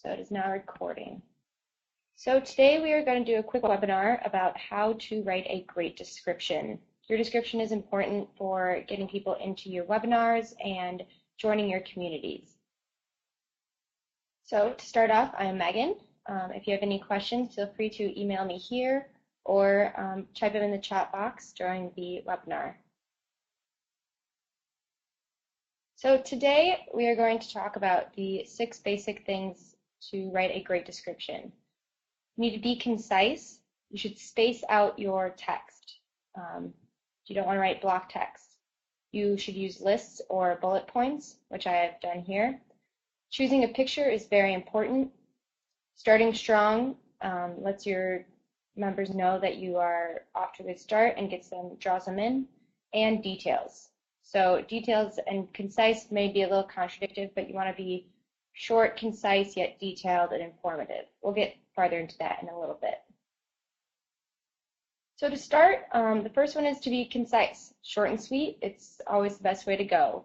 So it is now recording. So today we are going to do a quick webinar about how to write a great description. Your description is important for getting people into your webinars and joining your communities. So to start off, I am Megan. If you have any questions, feel free to email me here or type them in the chat box during the webinar. So today we are going to talk about the 6 basic things to write a great description. You need to be concise. You should space out your text. You don't want to write block text. You should use lists or bullet points, which I have done here. Choosing a picture is very important. Starting strong lets your members know that you are off to a good start and draws them in. And details. So details and concise may be a little contradictory, but you want to be short, concise, yet detailed and informative. We'll get farther into that in a little bit. So to start, the first one is to be concise. Short and sweet, it's always the best way to go.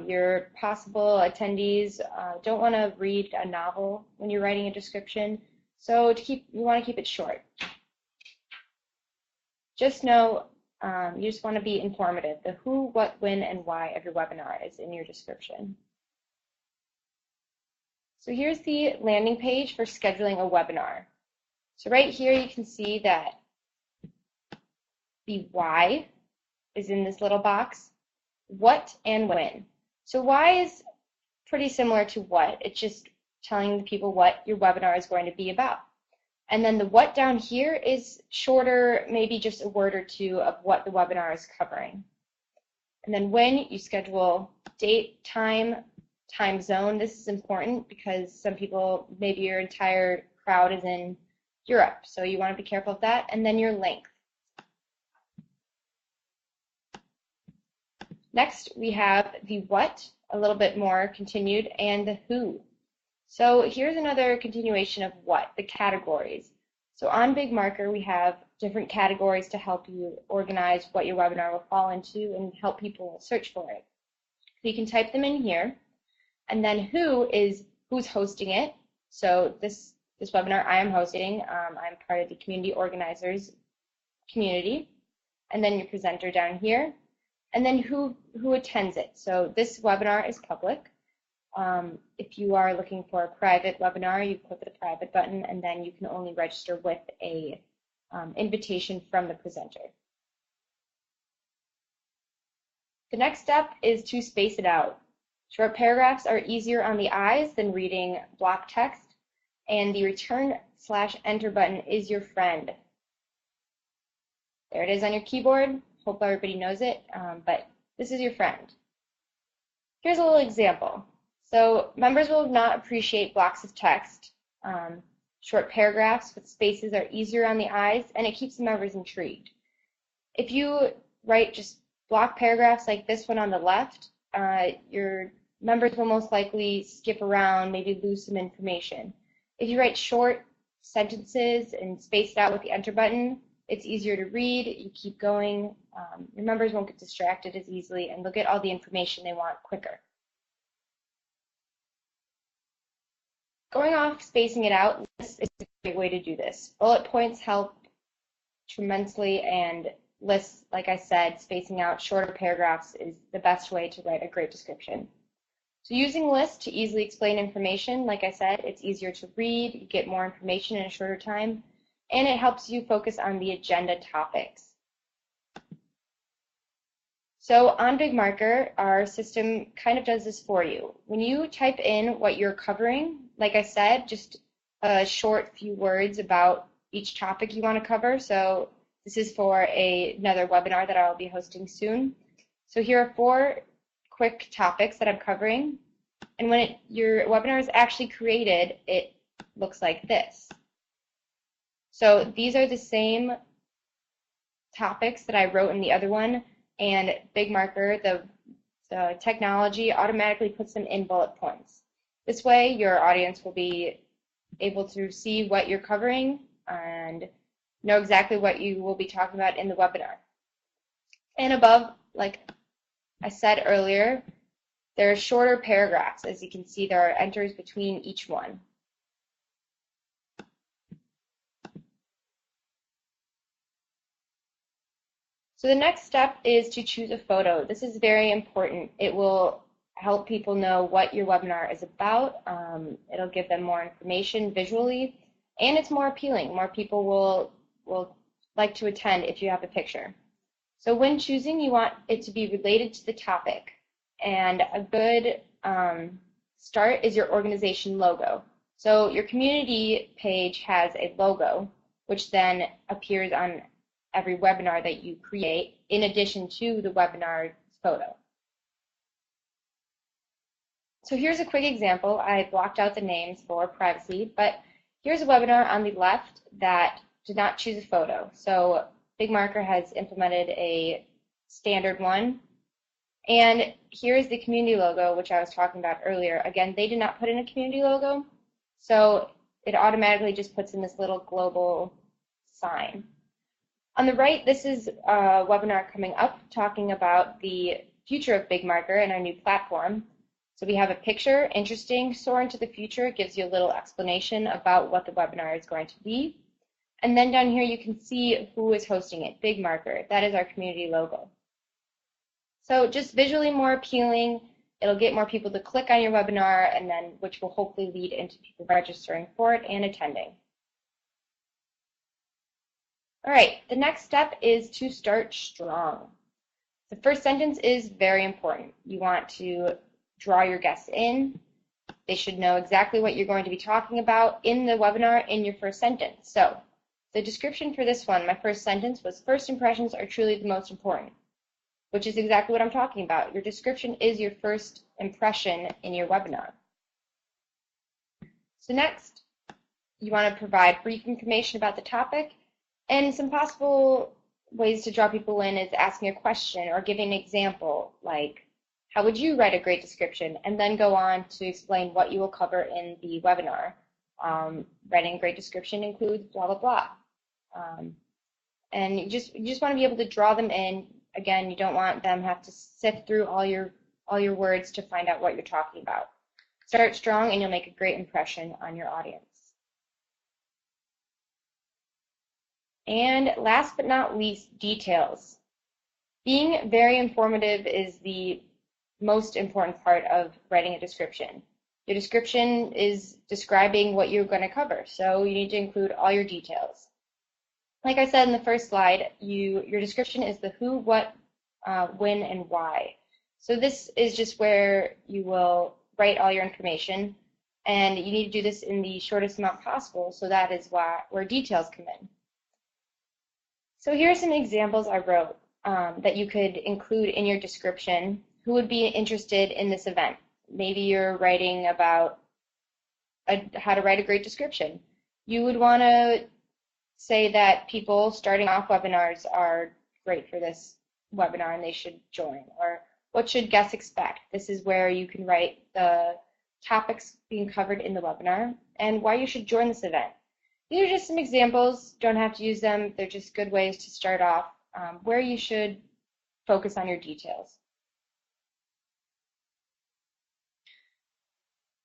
Your possible attendees don't want to read a novel when you're writing a description, so you want to keep it short. Just know you just want to be informative. The who, what, when, and why of your webinar is in your description. So here's the landing page for scheduling a webinar. So right here you can see that the why is in this little box, what and when. So why is pretty similar to what. It's just telling the people what your webinar is going to be about. And then the what down here is shorter, maybe just a word or two of what the webinar is covering. And then when you schedule date, time zone. This is important because some people, maybe your entire crowd is in Europe, so you want to be careful of that. And then your length. Next, we have the what, a little bit more continued, and the who. So here's another continuation of what, the categories. So on Big Marker, we have different categories to help you organize what your webinar will fall into and help people search for it. So you can type them in here. And then who is who's hosting it. So this webinar I am hosting. I'm part of the community organizers community. And then your presenter down here. And then who attends it. So this webinar is public. If you are looking for a private webinar, you click the private button, and then you can only register with a invitation from the presenter. The next step is to space it out. Short paragraphs are easier on the eyes than reading block text, and the return/enter button is your friend. There it is on your keyboard. Hope everybody knows it, but this is your friend. Here's a little example. So members will not appreciate blocks of text. Short paragraphs with spaces are easier on the eyes, and it keeps the members intrigued. If you write just block paragraphs like this one on the left, your members will most likely skip around, maybe lose some information. If you write short sentences and space it out with the enter button, it's easier to read, you keep going, your members won't get distracted as easily, and they'll get all the information they want quicker. Going off spacing it out, this is a great way to do this. Bullet points help tremendously, and lists, like I said, spacing out shorter paragraphs is the best way to write a great description. So using lists to easily explain information, like I said, it's easier to read, you get more information in a shorter time, and it helps you focus on the agenda topics. So on Big Marker, our system kind of does this for you. When you type in what you're covering, like I said, just a short few words about each topic you want to cover. So this is for another webinar that I'll be hosting soon. So here are 4 quick topics that I'm covering. And when your webinar is actually created, it looks like this. So these are the same topics that I wrote in the other one, and Big Marker, the technology, automatically puts them in bullet points. This way, your audience will be able to see what you're covering and know exactly what you will be talking about in the webinar. And above, like I said earlier, there are shorter paragraphs. As you can see, there are enters between each one. So the next step is to choose a photo. This is very important. It will help people know what your webinar is about. It'll give them more information visually, and it's more appealing. More people will like to attend if you have a picture. So when choosing, you want it to be related to the topic. And a good start is your organization logo. So your community page has a logo, which then appears on every webinar that you create, in addition to the webinar photo. So here's a quick example. I blocked out the names for privacy, but here's a webinar on the left that did not choose a photo. So BigMarker has implemented a standard one. And here's the community logo, which I was talking about earlier. Again, they did not put in a community logo, so it automatically just puts in this little global sign. On the right, this is a webinar coming up talking about the future of BigMarker and our new platform. So we have a picture, interesting, soar into the future. It gives you a little explanation about what the webinar is going to be. And then down here you can see who is hosting it, BigMarker. That is our community logo. So just visually more appealing. It'll get more people to click on your webinar, and then which will hopefully lead into people registering for it and attending. All right, the next step is to start strong. The first sentence is very important. You want to draw your guests in. They should know exactly what you're going to be talking about in the webinar in your first sentence. So the description for this one, my first sentence was, first impressions are truly the most important, which is exactly what I'm talking about. Your description is your first impression in your webinar. So next, you want to provide brief information about the topic, and some possible ways to draw people in is asking a question or giving an example, like, how would you write a great description? And then go on to explain what you will cover in the webinar. Writing a great description includes blah, blah, blah. And you just want to be able to draw them in. Again, you don't want them to have to sift through all your words to find out what you're talking about. Start strong and you'll make a great impression on your audience. And last but not least, details. Being very informative is the most important part of writing a description. Your description is describing what you're going to cover, so you need to include all your details. Like I said in the first slide, your description is the who, what, when, and why. So this is just where you will write all your information, and you need to do this in the shortest amount possible, so that is where details come in. So here are some examples I wrote that you could include in your description. Who would be interested in this event? Maybe you're writing about how to write a great description. You would want to say that people starting off webinars are great for this webinar and they should join. Or what should guests expect? This is where you can write the topics being covered in the webinar and why you should join this event. These are just some examples. Don't have to use them. They're just good ways to start off where you should focus on your details.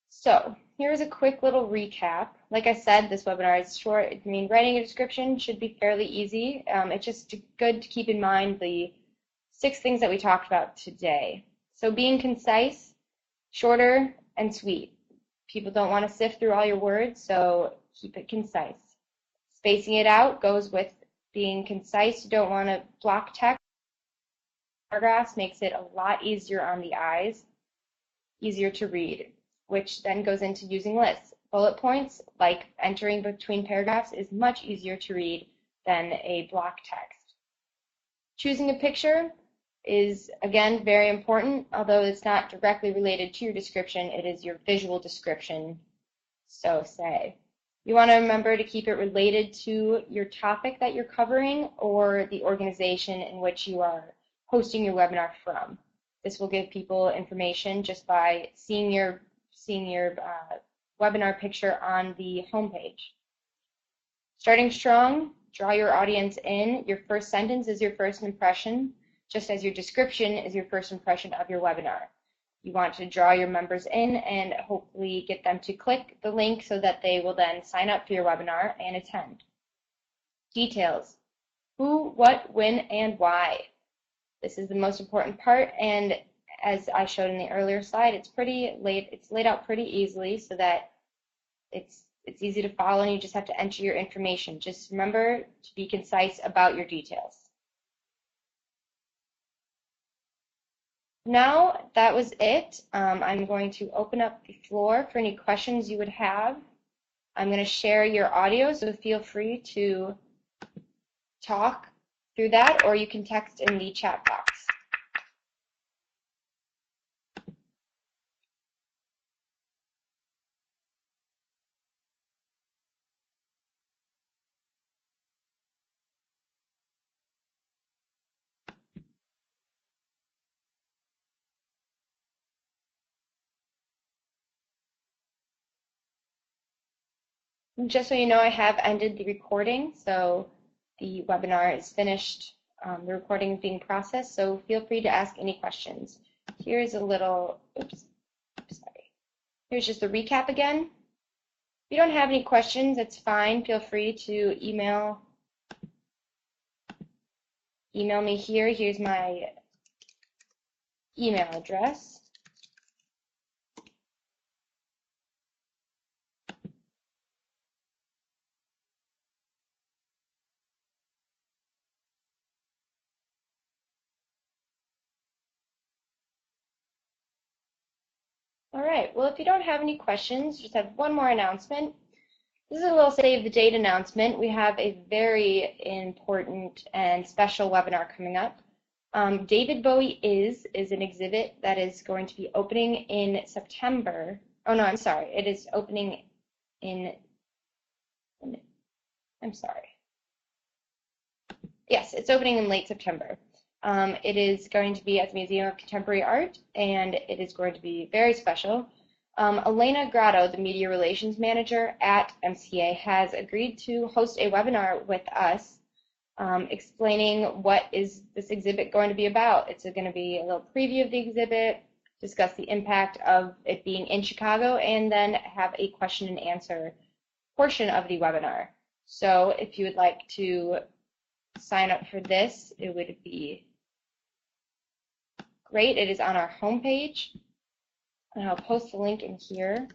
So here's a quick little recap. Like I said, this webinar is short. I mean, writing a description should be fairly easy. It's just good to keep in mind the 6 things that we talked about today. So being concise, shorter, and sweet. People don't want to sift through all your words, so keep it concise. Spacing it out goes with being concise. You don't want to block text. Paragraphs makes it a lot easier on the eyes, easier to read, which then goes into using lists. Bullet points, like entering between paragraphs, is much easier to read than a block text. Choosing a picture is, again, very important. Although it's not directly related to your description, it is your visual description, so say. You want to remember to keep it related to your topic that you're covering or the organization in which you are hosting your webinar from. This will give people information just by seeing your webinar picture on the homepage. Starting strong, draw your audience in. Your first sentence is your first impression, just as your description is your first impression of your webinar. You want to draw your members in and hopefully get them to click the link so that they will then sign up for your webinar and attend. Details. who, what, when, and why. This is the most important part, and as I showed in the earlier slide, it's laid out pretty easily so that it's easy to follow, and you just have to enter your information. Just remember to be concise about your details. Now that was it. I'm going to open up the floor for any questions you would have. I'm going to share your audio, so feel free to talk through that, or you can text in the chat box. Just so you know, I have ended the recording, so the webinar is finished. The recording is being processed, so feel free to ask any questions. Here's a little, sorry. Here's just a recap again. If you don't have any questions, it's fine. Feel free to email me here. Here's my email address. All right, well, if you don't have any questions, just have one more announcement. This is a little save the date announcement. We have a very important and special webinar coming up. David Bowie is an exhibit that is going to be opening in September. Oh no, I'm sorry. It is opening I'm sorry. Yes, it's opening in late September. It is going to be at the Museum of Contemporary Art, and it is going to be very special. Elena Grotto, the Media Relations Manager at MCA, has agreed to host a webinar with us explaining what is this exhibit going to be about. It's going to be a little preview of the exhibit, discuss the impact of it being in Chicago, and then have a question and answer portion of the webinar. So if you would like to sign up for this, it would be great. It is on our homepage, and I'll post the link in here.